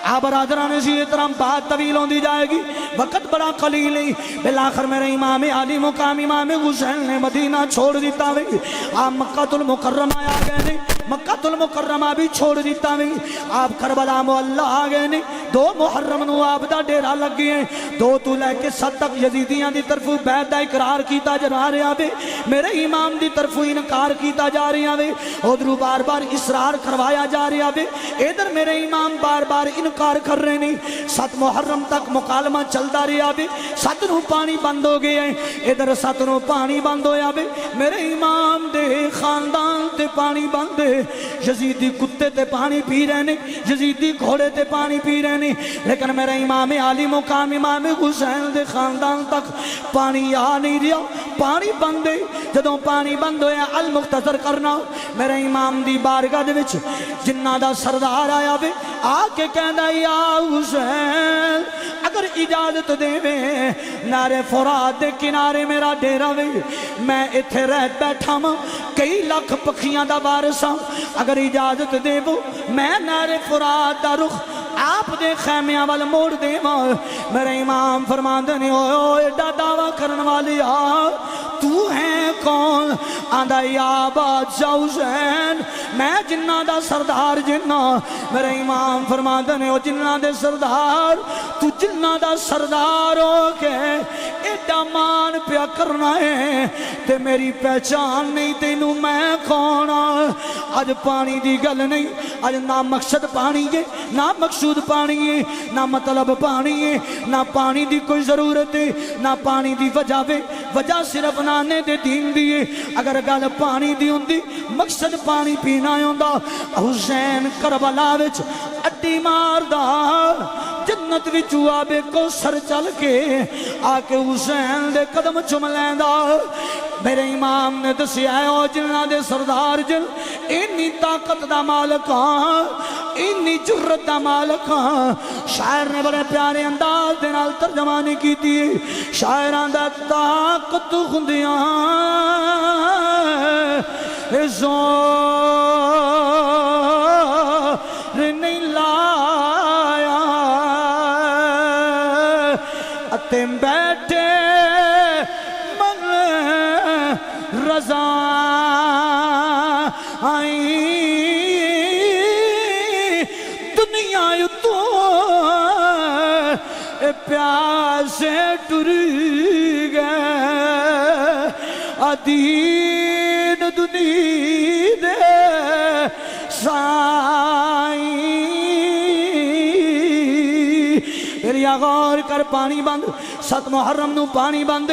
آپ برادران اسی احترام بات طویل ہوندی جائے گی، وقت بڑا قلیل ہے۔ بالآخر میرے امام عالی مقام امام حسین نے مدینہ چھوڑ دیتا ہوئی، آپ مکہ المکرمہ آ گئے نہیں، مکہ المکرمہ بھی چھوڑ دیتا ہوئی، آپ کربلا معلی آ گئے نہیں۔ 2 محرم نو آپ دا ڈیرا لگ گئے، 2 تو لے کے 7 تک یزیدیاں دی طرف بیعت دا اقرار کیتا جا رہا ہے، میرے امام دی طرف انکار کیتا جا رہا ہے، ادھر بار بار اصرار کروایا جا رہا ہے، ادھر میرے امام بار بار انکار کر رہے نہیں۔ 7 محرم تک مکالمہ چلتا رہا ہے، 7 نو پانی بند ہو گیا ہے، ادھر 7 نو پانی بند ہویا ہے، میرے امام دے خاندان تے پانی بند ہے، یزیدی کتے تے پانی پی رہے نے، یزیدی گھوڑے تے پانی پی رہے نے، لیکن میرے امام عالی مقام امام حسین دے خاندان تک پانی آ نہیں رہا، پانی بند ہے۔ جدوں پانی بند ہویا المختصر کرنا، میرے امام دی بارگاہ دے وچ جنہ دا سردار آیا وے، آ کے کہندا یا حسین اگر اجازت دے وے نارے فرات دے کنارے میرا ڈیرا وے، میں ایتھے رہ بیٹھا ماں، کئی لاکھ پکھیاں دا وارث ہاں، اگر اجازت دے وہ میں نارے فرات دا رخ آپ دے خیمیاں وال موڑ دے ماں۔ میرے امام فرماندے نے اوہ ایڈا دعویٰ کرن والی تو ہے کون؟ آندہ یا بادشاہ حسین میں جنہ دا سردار جنہ۔ میرے امام فرماندے نے او جنہ دے سردار، تو جنہ دا سردار ہو کے ایڈا مان پیا کرنا ہے تے میری پہچان نہیں تینوں میں کون؟ آج پانی دی گل نہیں، آج نہ مقصد پانی ہے، نہ مقصود پانی ہے، نہ مطلب پانی ہے، نہ پانی دی کوئی ضرورت ہے، نہ پانی دی وجہ ہے، وجہ صرف نانے دے دین دیئے۔ اگر گل پانی دی ہوندی مقصد پانی پینا ہوندا، حسین کربلا وچ اڈی مار دا جنت وچوں آبے کو سر چل کے آکے حسین دے قدم چم لیندا۔ میرے امام نے دسیا ہے او جنہ دے سردار جن انی طاقت دا مالک ہاں، انی جرت دا مالک ہاں۔ شاعر نے بڑے پیارے انداز دے نال ترجمانی کی تھی، شاعران دا طاقت خندیاں زور نہیں لایا، اتم بیٹھے من رضا آئی دنیا تو پیاسے ٹر گئے، ادین دنی دے سائیں۔ میری غور کر پانی بند، 7 محرم نو پانی بند،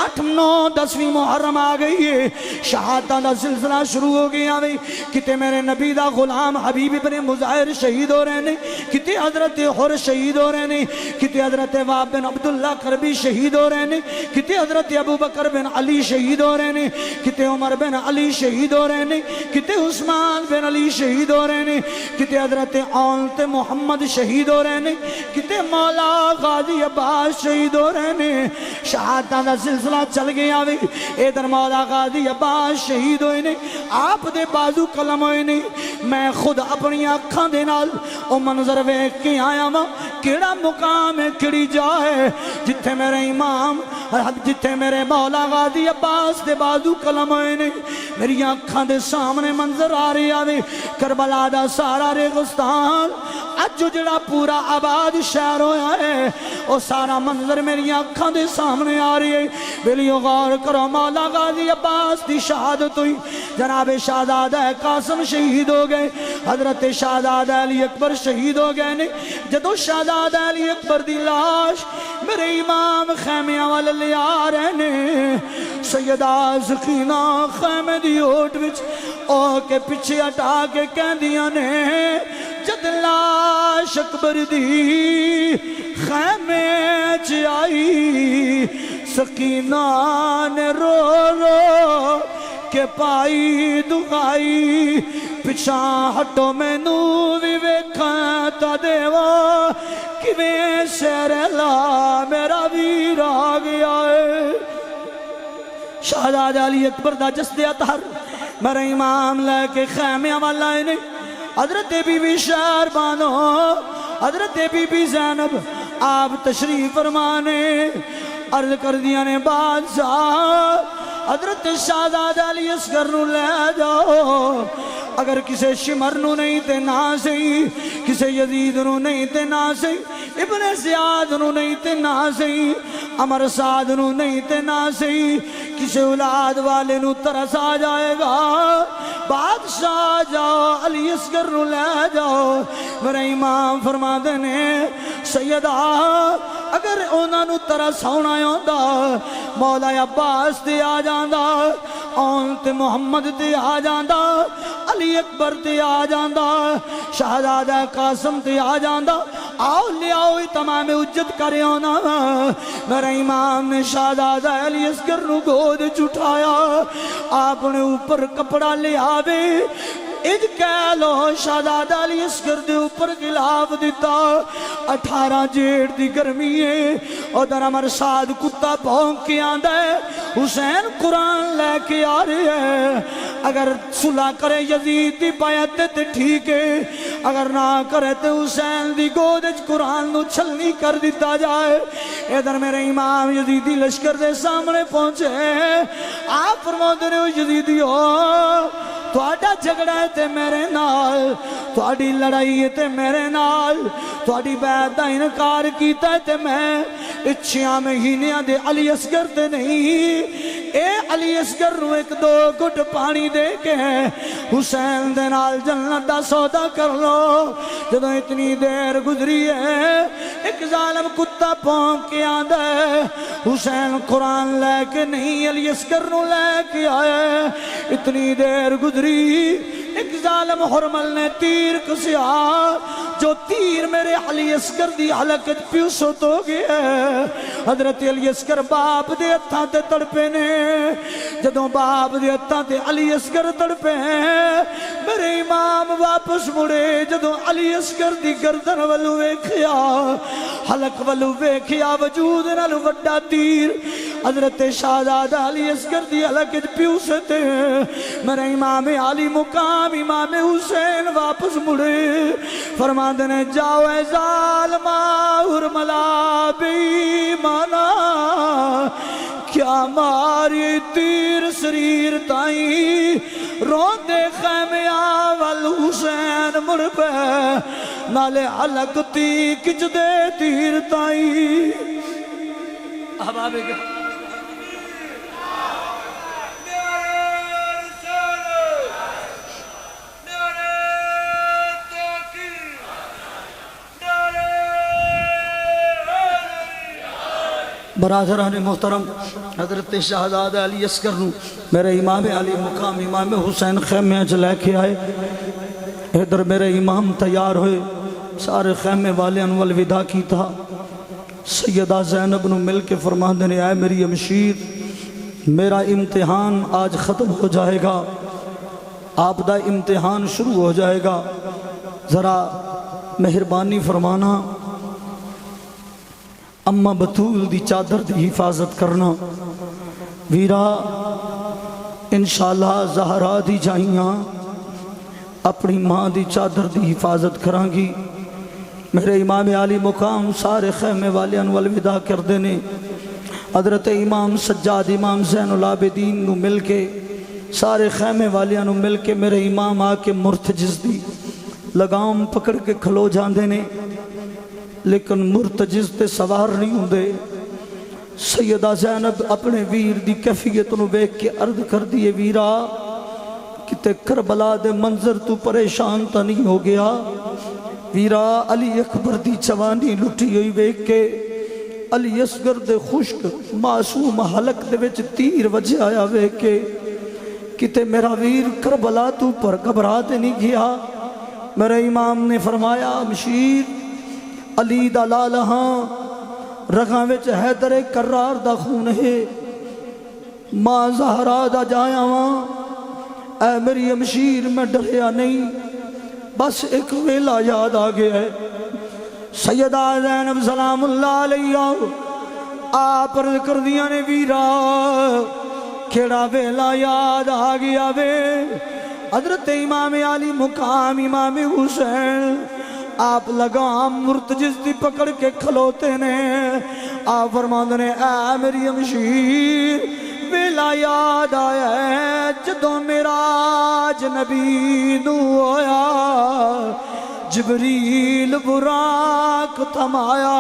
8 9 10ویں محرم آ گئی ہے، شہادتاں دا سلسلہ شروع ہو گیا ہے۔ کتے میرے نبی دا غلام حبیب ابن مظاہر شہید ہو رہے ہیں، کتے حضرت حر شہید ہو رہے ہیں، کتے حضرت واب بن عبداللہ کربی شہید ہو رہے ہیں، کتے حضرت ابو بکر بن علی شہید ہو رہے ہیں، کتے عمر بن علی شہید ہو رہے ہیں، کتے عثمان بن علی شہید ہو رہے ہیں، کتے حضرت اولت محمد شہید ہو رہے ہیں، کتے مولا غازی عباس شہید ہو رہے ہیں۔ شہادتاں دا سلسلہ چل گیا وی، ادھر مولا غازی عباس شہید ہوئے نے، آپ دے بازو قلم ہوئے نے۔ میں خود اپنی آنکھاں دے نال او منظر ویکھ کے آیا ماں، کیڑا مقام ہے کیڑی جائے جتھے میرے امام، جتھے میرے مولا غازی عباس دے بازو قلم ہوئے نے۔ میری آنکھاں دے سامنے منظر آ رہی آوے، کربلا دا سارا ریگستان اج جڑا پورا آباد شہر ہویا ہے، او سارا منظر میری آنکھاں دے سامنے آ رہی ہے۔ بلیو غور کرو، مولا غازی عباس دی شہادت ہوئی، جناب شہزادہ قاسم شہید ہو گئے، حضرت شہزادہ علی اکبر شہید ہو گئے نے۔ جدو شہزادہ علی اکبر دی لاش میرے امام خیمیاں والے لے آ رہے نے، سیدہ سکینہ خیمے دی اوٹ وچ او کے پیچھے ہٹا کے کہندیاں نے، جد لاش اکبر دی خیمے چ آئی، سکینہ نے رو رو کے پائی دعائی، پچھاں ہٹو میں نو بھی ویکھاں تا دیوا، کیویں شہر لا میرا ویر آ گیا ہے۔ شہزادہ علی اکبر دا جسد اطہر میرے امام لے کے خیمیاں والا نے، حضرت بی بی شہر بانو حضرت بی بی زینب آپ تشریف فرمانے عرض کر دیا نے بادشاہ حضرت شہزادہ علی اصغر نو لے جاؤ اگر کسے شمر نو نہیں تے نہ سہی کسے یزید نو نہیں تے نہ سہی ابن زیاد نو نہیں تے نہ سہی عمر سعد نو نہیں تے نہ سہی کسے اولاد والے نو ترس آ جائے گا بادشاہ جاؤ علی اصغر نو لے جاؤ میرے امام فرما دینے سیدہ اگر اونا نو ترس ہونا ہوندہ مولا عباس تے آ جاندہ اون تے محمد تے آ جاندہ علی اکبر تے آ جاندہ شہزادہ قاسم تے آ جاندہ آؤ لے آؤ تمام اجت کرے ہونا میرے امام نے شہزادہ علی اصغر نو گود چھٹایا آپ نے اوپر کپڑا لے آوے اج کہہ لو شہزادہ علی اصغر دے اوپر گلاف دیتا 18 جیڑ دی گرمی ہے اور در عمر سعد کتا بھونک کے آندہ ہے حسین قرآن لے کے آ رہے ہیں اگر صلح کرے یزید دی بیعت تے ٹھیک ہے اگر نہ کرے تے حسین دی گودج قرآن نو چھلنی کر دیتا جائے ادھر میرے امام یزیدی لشکر دے سامنے پہنچے آپ فرماتے ہیں یزیدی ہو تواڈا جھگڑا ہے تے میرے نال تواڈی لڑائی ہے تے میرے نال تواڈی بیعت دا انکار کیتا ہے تے میں 6 مہینیاں دے علی اصغر تے نہیں اے علی اصغر نو 1-2 گھٹ پانی دے کے حسین دے نال جنت دا سودا کر لو جدوں اتنی دیر گزری ہے ایک ظالم کتا بھونک کے آندا ہے حسین قرآن لے کے نہیں علی اصغر نو لے کے آئے اتنی دیر گزری ایک ظالم حرمل نے تیر کسیا جو تیر میرے علی اصغر دی حلقت پیوسوت ہو گیا حضرت علی اصغر باپ دے ہتھاں تے تڑپے نے جدوں باپ دے ہتھاں تے علی اصغر تڑپے میرے امام واپس مڑے جدوں علی اصغر دی گردن ولو ویکھیا حلق ولو ویکھیا وجود نال وڈا تیر حضرت شہزادہ علی اصغر دی حلقت پیوستے میرے امام علی مقام امام حسین واپس مڑے فرما دینے جاؤ اے ظالمہ حرملہ بی مانا کیا ماری تیر سریر تائیں روندے خیمے آول حسین مر پہ نالے حلق تی کچ دے تیر تائیں احبابے کے برادران محترم حضرت شہزادہ علی اصغر نو میرے امام علی مقام امام حسین خیمے لے کے آئے ادھر میرے امام تیار ہوئے سارے خیمے والے انول ودا کی تھا سیدہ زینب نو مل کے فرما دینے آئے میری امشیر میرا امتحان آج ختم ہو جائے گا آپ دا امتحان شروع ہو جائے گا ذرا مہربانی فرمانا اماں بطول دی چادر دی حفاظت کرنا ویرا انشاءاللہ زہرا دی جائیاں اپنی ماں دی چادر دی حفاظت کرانگی میرے امام علی مقام سارے خیمے والے انول ودا کر دینے حضرت امام سجاد امام زین العابدین نو مل کے سارے خیمے والے نو مل کے میرے امام آ کے مرتجز دی لگام پکڑ کے کھلو جان دینے لیکن مرتجز تے سوار نہیں ہوں دے سیدہ زینب اپنے ویر دی کیفیت نو بیک کے عرض کر دیے ویرا کتے کربلا دے منظر تو پریشان تا نہیں ہو گیا ویرا علی اکبر دی جوانی لٹی ہوئی بیک کے علی اصغر دے خشک معصوم حلق دے وچ تیر وجہ آیا بیک کے کتے میرا ویر کربلا تو پر گھبراتے نہیں گیا میرے امام نے فرمایا مشیر علی دا لالہاں رگاں وچ حیدر کرار دا خون ہے ماں زہرا دا جایا وہاں اے میری امشیر میں ڈریا نہیں بس ایک ویلا یاد آگیا ہے سیدہ زینب سلام اللہ علیہ آپ عرض کر دیا نے ویرا کھڑا ویلا یاد آگیا وے حضرت امام علی مقام امام حسین آپ لگام مرتجز دی پکڑ کے کھلوتے نے آپ فرماندے نے اے میری امشیر ویلا یاد آیا ہے جدوں معراج نبی نو ہویا جبریل براق تھمایا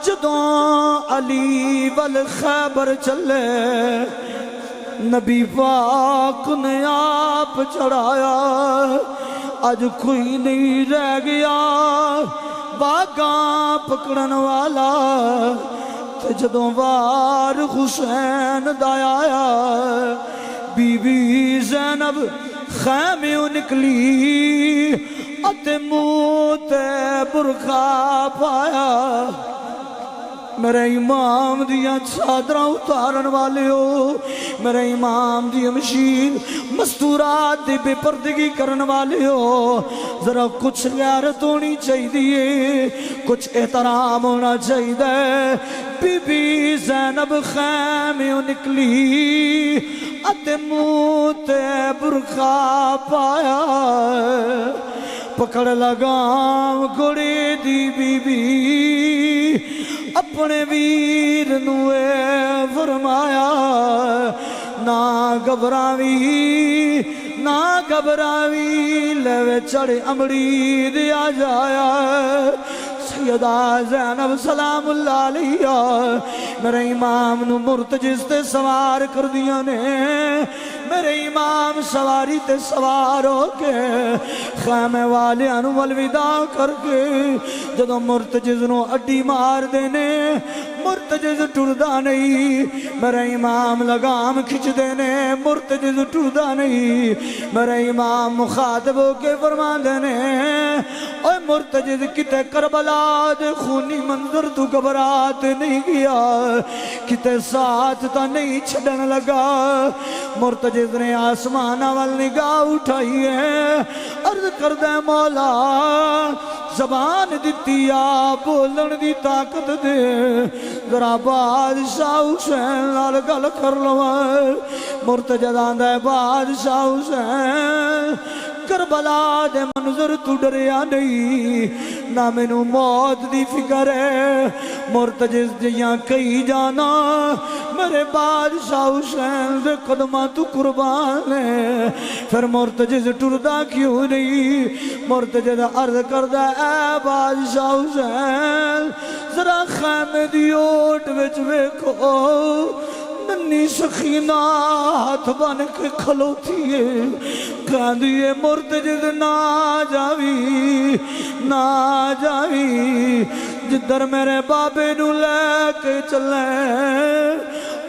جدوں علی والخیبر چلے نبی پاک نے آپ چڑھایا آج کوئی نہیں رہ گیا باغاں پکڑن والا تے جدوں وار حسین دا آیا بی بی زینب خیمیوں نکلی اتے منہ تے برقع پایا میرے امام دیاں چادراں اتارن والے ہو میرے امام دی امشیر مستورات دی بے پردگی کرن والے ہو ذرا کچھ غیرت ہونی چاہیے کچھ احترام ہونا چاہیے بی بی زینب خیمیوں نکلی اتے منہ تے برقع پایا پکڑ لگام گھوڑے دی بی بی اپنے ویر نوے فرمایا نہ گھبراوی لے چڑھ امڑی دیا جایا سیدہ زینب سلام اللہ علیہ میرے امام نو مرتجز تے سوار کر دیا نے میرے امام سواری تے سوار ہو کے خیمے والیاں نو الوداع کر کے جدو مرتجز نو اڈی مار دینے مرتجز ٹردہ نہیں میرے امام لگام کھچ دینے مرتجز ٹردہ نہیں میرے امام مخاطب ہو کے فرما دینے اوہ مرتجز کتے کربلا دے خونی منظر تو گھبرات نہیں گیا کتے ساتھ تا نہیں چھڑن لگا مرتجز نے آسمانہ وال نگاہ اٹھائی ہے عرض کردہ مولا زبان دیتی آ بولن دی طاقت دے ذرا بادشاہ حسین لال گل کر لو مرتجز آندہ بادشاہ حسین کربلا دے منظر تو ڈریا نہیں نہ مینوں موت دی فکر ہے مرتجز دیاں کئی جانا میرے بادشاہ حسین دے قدمہ تو قربان ہے پھر مرتجز ٹردہ کیوں نہیں مرتجز عرض کردہ اے بادشاہ حسین ذرا خیمے دی اوٹ وچ ویکھو ننی سخینہ ہاتھ بن کے کھلوتی ہے کہندی مرتجز نہ جاوی جدھر میرے بابے نو لے کے چلے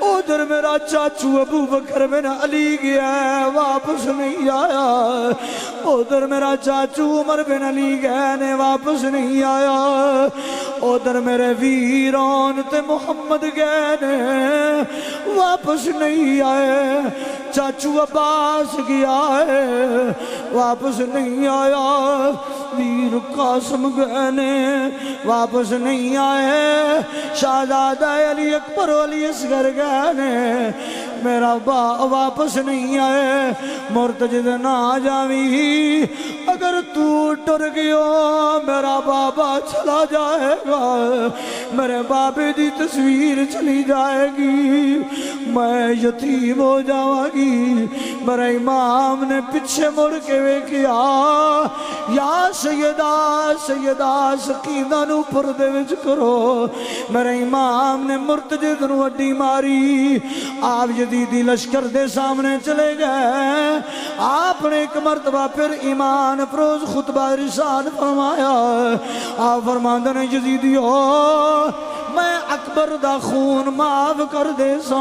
ادھر میرا چاچو ابو بکر بن علی گیا ہے واپس نہیں آیا ادھر میرا چاچو عمر بن علی گیا نے واپس نہیں آیا ادھر میرے ویران تے محمد گئے نے واپس نہیں آئے چاچو عباس گیا ہے واپس نہیں آیا ویر قاسم گئے نے واپس نہیں آئے شہزادہ علی اکبر علی اصغر گئے نے میرا واپس نہیں آئے مرتجز نہ جاوی اگر تو ٹر گیا میرا بابا چلا جائے گا میرے بابے دی تصویر چلی جائے گی میں یتیم ہو جاؤں گی میرے امام نے پیچھے مڑ کے ویکھیا یا سیدہ سکینہ نو پردے وچ کرو میرے امام نے مرتجز نو اڈی ماری آپ یزیدی لشکر دے سامنے چلے گئے آپ نے ایک مرتبہ پھر ایمان فروز خطبہ ارشاد فرمایا آپ فرماندے نے یزیدیو میں اکبر دا خون معاف کر دے سا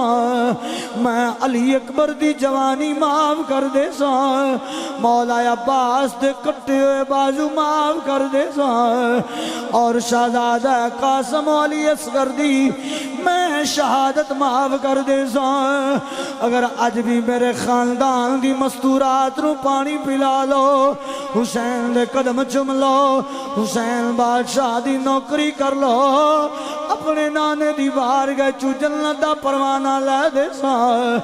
میں علی اکبر دی جوانی معاف کر دے سا مولا عباس دے کٹے ہوئے بازو معاف کر دے سا اور شہزادہ قاسم علی اصغر دی میں شہادت معاف کر دے سا اگر آج بھی میرے خاندان دی مستورات رو پانی پلا لو حسین دے قدم چم لو حسین بادشاہ دی نوکری کر لو اپنے نانے دی بار گئے چو جنت دا پروانہ لے دے سا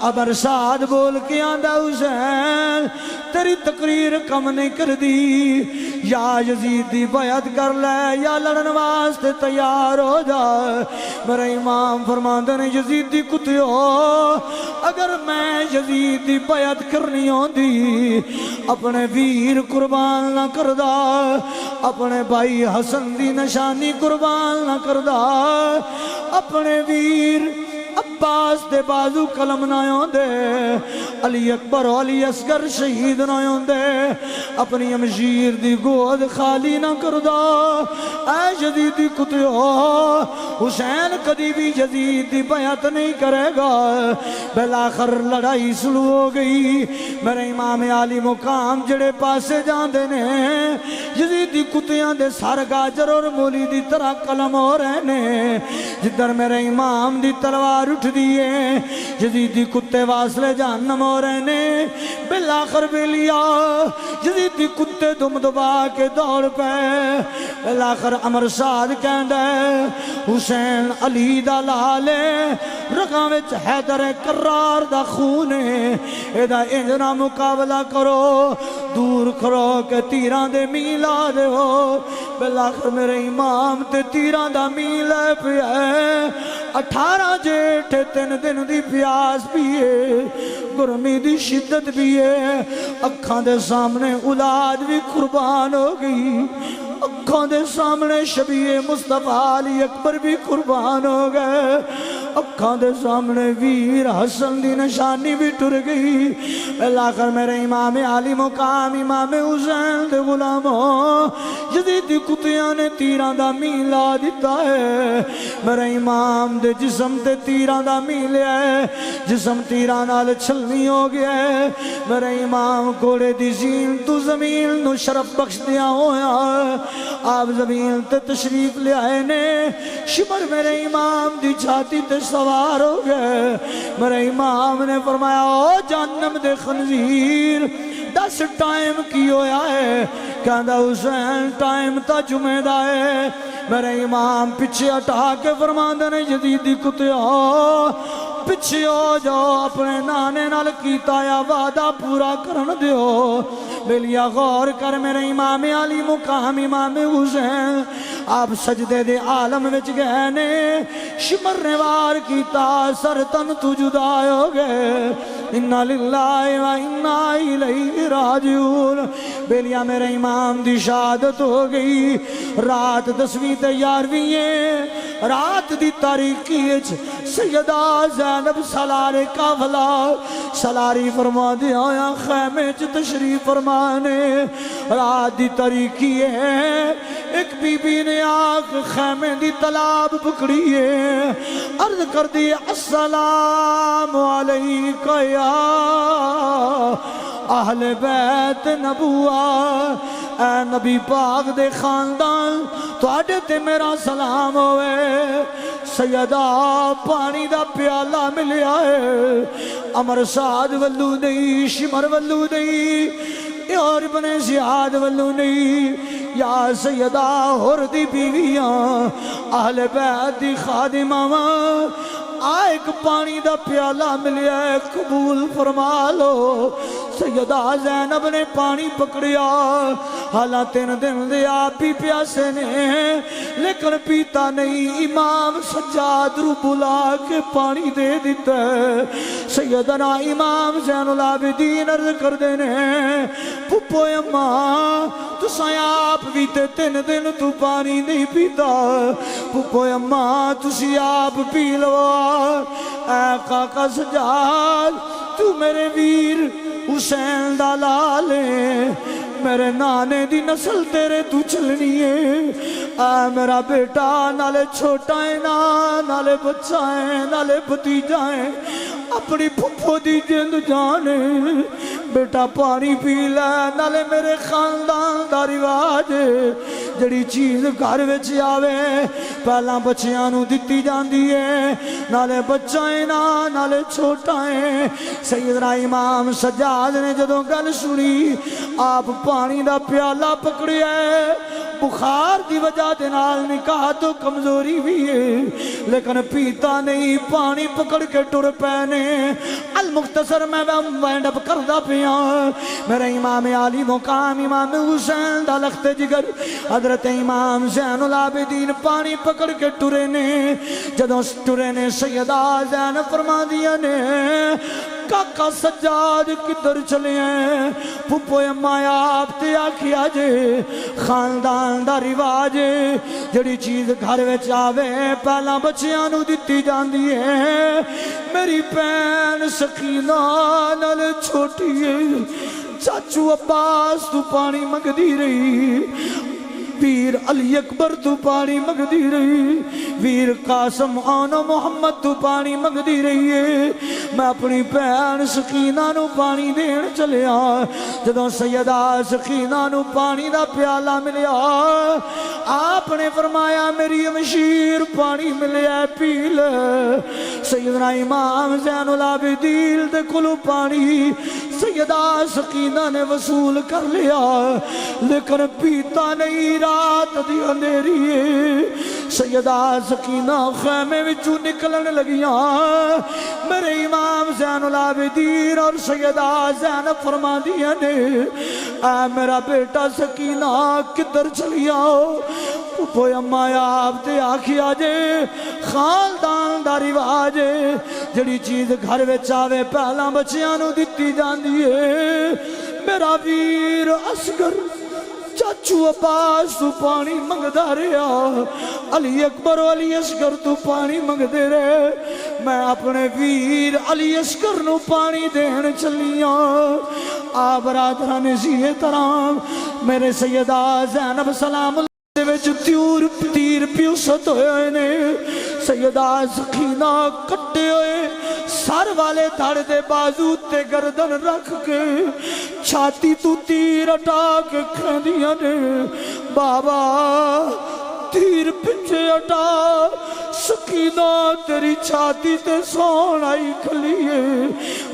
ابر سعد بول کے آندا حسین تیری تقریر کم نہیں کر دی، یا یزید دی بیعت کر لے یا لڑن واسطے تیار ہو جا۔ میرے امام فرماندے نے یزید دی کتیو اگر میں یزید دی بیعت کرنی ہوندی اپنے ویر قربان نہ کردا، اپنے بھائی حسن دی نشانی قربان نہ کردا، اپنے ویر عباس دے بازو قلم نہ ہوندے، علی اکبر و علی اصغر شہید نہ ہوندے، اپنی امشیر دی گود خالی نہ کردا۔ اے یزید دی کتیو حسین کدی بھی یزید دی بیعت نہیں کرے گا۔ بالآخر لڑائی شروع ہو گئی۔ میرے امام عالی مقام جڑے پاسے جاندے نے یزید دی کتیاں دے سر گاجر اور مولی دی طرح قلم ہو رہے نے، جدھر میرے امام دی تلوار اٹھ دیئے یزید دی کتے واصلے جہنم ہو رہے نے۔ بالآخر بیلیا یزید دی کتے دم دبا کے دوڑ پہ۔ بالآخر امر سعد کہندہ ہے حسین علی دا لالے رگاں وچ حیدر کرار دا خونے، ایدہ انجنا مقابلہ کرو، دور کرو کہ تیران دے میلا دے ہو۔ بالآخر میرے امام تے تیران دا میلہ پہ ہے، 18 جیٹھ 3 دن دی پیاس بھی ہے، گرمی دی شدت بھی ہے، اکھاں دے سامنے اولاد بھی قربان ہو گئی، اکھاں دے سامنے شبیہ مصطفیٰ علی اکبر بھی قربان ہو گئے، اکھاں دے سامنے ویر حسن دی نشانی بھی ٹر گئی۔ بالآخر میرے امام عالی مقام امام حسین دے غلاموں یزید دی کتیاں نے تیران دا میلا دیتا ہے۔ میرے امام دے جسم تے تیران دا میلیا ہے، جسم تیران نال چھلنی ہو گیا ہے۔ میرے امام گھوڑے دی زین تو زمین نو شرف بخش دیا ہویا ہے، آپ زمین تے تشریف لے آئے نے، شمر میرے امام دی چھاتی تے سوار ہو گئے۔ میرے امام نے فرمایا او جہنم دے خنزیر 10 ٹائم کی ہویا ہے؟ کہندہ حسین ٹائم تا جمعہ دا ہے۔ میرے امام پچھے ہٹا کے فرماندے نے یزید دی کتیو پچھے ہو جاؤ، اپنے نانے نال کیتا یا وعدہ پورا کرن دیو۔ بلیا غور کر میرے امام علی مقام امام حسین آپ سجدے دے عالم وچ گئے نے، شمر نے وار کیتا سر تن تو جدا ہو گئے، انا للہ و انا الیہ راجعون۔ بلیا میرے امام دی شہادت ہو گئی، رات 10ویں تے 11ویں رات دی تاریکی سیدہ زینب سالارِ قافلہ سالاری فرما دیا یا خیمے چ تشریف فرمانے، رات دی تاریکی ہے، ایک بی بی نے آنکھ خیمے دی تلاب پکڑی ہے، عرض کر دی السلام علیکہ یا اہل بیت نبوہ، اے نبی پاک دے خاندان تو آڈے تے میرا سلام ہوئے۔ سیدہ پانی دا پیالہ ملیا ہے، امر سعد ولو نہیں، شمر ولو نہیں، اور ابن زیاد ولو نہیں، یا سیدہ ہردی بیویاں اہل بیت دی خادمہ ایک پانی دا پیالہ ملیا ہے، قبول فرما لو۔ سیدہ زینب نے پانی پکڑیا، حالاں 3 دن دے آپ بھی پیاسے نے لیکن پیتا نہیں، امام سجاد رو بلا کے پانی دے دیتا ہے۔ سیدنا امام زین العابدین عرض کر دینے پھپو اماں تو سیاب بھی تے 3 دن تو پانی نہیں پیتا، پھپو اماں تو سیاب پی لو۔ اے قاقا سجاد تو میرے ویر حسین دا لالے، میرے نانے دی نسل تیرے تو چلنی ہے، اے میرا بیٹا نالے چھوٹا ہے نالے بچہ ہے نالے بھتیجا ہے، اپنی پھپھو دی جند جانے، بیٹا پانی پی لے، نالے میرے خاندان دا رواج ہے، جڑی چیز گھر وچ آوے پہلا بچیاں نو دتی جاندی ہے، نالے بچہ ہے نالے چھوٹا ہے۔ سیدنا امام سجاد نے جدوں گل سنی، آپ پانی دا پیالہ پکڑیا ہے، بخار دی وجہ دے نال نکاح تو کمزوری بھی ہے لیکن پیتا نہیں، پانی پکڑ کے ٹر پینے، المختصر میں وینڈ اپ کردا پیا میرے امام علی مقام امام حسین دا لخت جگر حضرت امام زین العابدین پانی پکڑ کے ٹرے نے جدوں ٹرے نے سیدہ زینب فرما دیا نے کاکا سجاد کدھر چلے ہیں پھپھو اماں آپ تے آکھیا جے خاندان دا رواج جڑی چیز گھر وچ آوے پہلا بچیاں نو دتی جاندی ہے میری بہن سکینہ نال چھوٹی ہے چاچو عباس تو پانی منگدی رہی ویر علی اکبر تو پانی منگدی رہی ویر قاسم آنا محمد تو پانی منگدی رہی ہے میں اپنی بہن سکینہ نو پانی دین چلیا جدوں سیدہ سکینہ نو پانی دا پیالہ ملیا آپ نے فرمایا میری مشیر پانی ملیا پی لے سیدنا امام زین العابدین دے کلو پانی سیدہ سکینہ نے وصول کر لیا لیکن پیتا نہیں رات دی اندھیری ہے سیدہ سکینہ خیمے وچوں نکلن لگیاں میرے امام زین العابدین اور سیدہ زینب فرما دیا نے اے میرا بیٹا سکینہ کدھر چلیا پھپھو اماں آپ تے آکھیا جے خاندان دا رواج جڑی چیز گھر وچ آوے پہلا بچیاں نو دتی جاندی ہے میرا ویر اصغر چاچو عباس تو پانی منگدا رہا علی اکبر و علی اصغر تو پانی منگدے رہے میں اپنے ویر علی اصغر نو پانی دین چلیاں آ برادران اسی طرح میرے سیدہ زینب سلام اللہ وچ تیر پیوست ہوئے نے سیدہ سکینہ کٹے ہوئے سر والے دھڑ دے بازو تے گردن رکھ کے چھاتی تو تیر اٹا کے کھندیاں نے بابا تیر پچھے اٹا سکینہ تیری چھاتی تے سون آئی کھلیے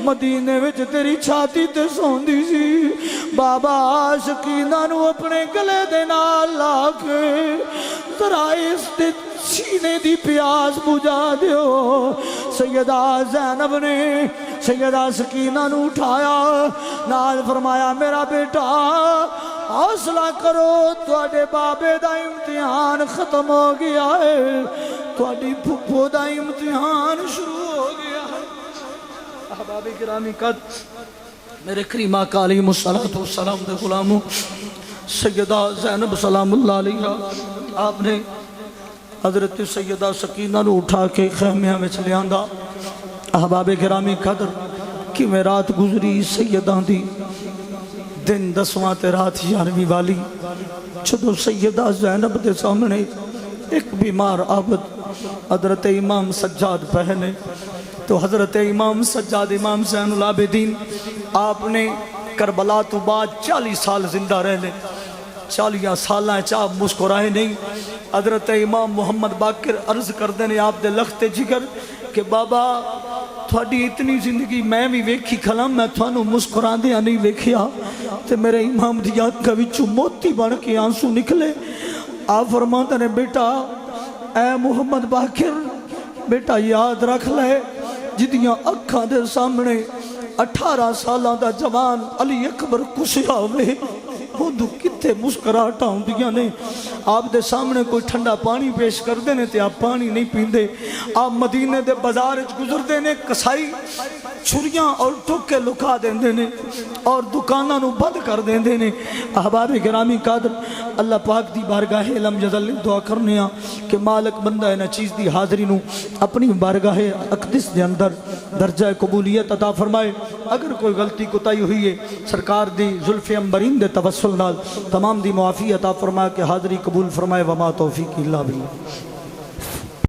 مدینے وچ تیری چھاتی تے سون دی سی بابا سکینہ نو اپنے گلے دے نال لا کے ذرا اس تے سینے دی پیاس بجھا دیو سیدہ زینب نے سیدہ سکینہ نو اٹھایا نال فرمایا میرا بیٹا حوصلہ کرو تواڈے بابے دا امتحان ختم ہو گیا ہے تواڈی پھپھو دا امتحان شروع ہو گیا ہے احباب گرامی قد میرے کریم آقا علیہ السلام دے غلاموں سیدہ زینب سلام اللہ علیہ آپ نے حضرت سیدہ سکینہ نو اٹھا کے خیمیاں میں چلے آندہ احباب گرامی قدر کہ میں رات گزری سیدہ دی دن 10واں تے رات 11ویں والی چھدو سیدہ زینب دے سامنے ایک بیمار عابد حضرت امام سجاد پہنے تو حضرت امام سجاد امام زین العابدین آپ نے کربلا تو بعد 40 سال زندہ رہنے 40 سالہ چاپ مسکرائے نہیں حضرت امام محمد باقر عرض کر دینے آپ دے لخت جگر کہ بابا تھوڑی اتنی زندگی میں بھی ویکھی کھلام میں تھوانو مسکران دیا نہیں ویکھیا تے میرے امام دی آنکھا وچو موتی بن کے آنسو نکلے آپ فرماتا نے بیٹا اے محمد باقر بیٹا یاد رکھ لے جدیاں اکھاں دے سامنے 18 سالہ دا جوان علی اکبر کسیا ہوئے خود کتے مسکراہٹاں ہوندیاں نے آپ دے سامنے کوئی ٹھنڈا پانی پیش کر دینے تے آپ پانی نہیں پیندے آپ مدینے دے بازار گزر دینے کسائی چھریاں اور ٹوکے لکھا دیندے نے اور دکانہ نو بند کر دیندے نے احباب گرامی قادر اللہ پاک دی بارگاہ علم جزل دعا کرنے کہ مالک بندہ نہ چیز دی حاضری نو اپنی بارگاہ اقدس دے اندر درجہ قبولیت عطا فرمائے اگر کوئی غلطی کوتاہی ہوئی ہے سرکار دی زلف امبرین دے توسل نال تمام دی معافی عطا فرمائے کہ حاضری قبول فرمائے وما توفیق الا باللہ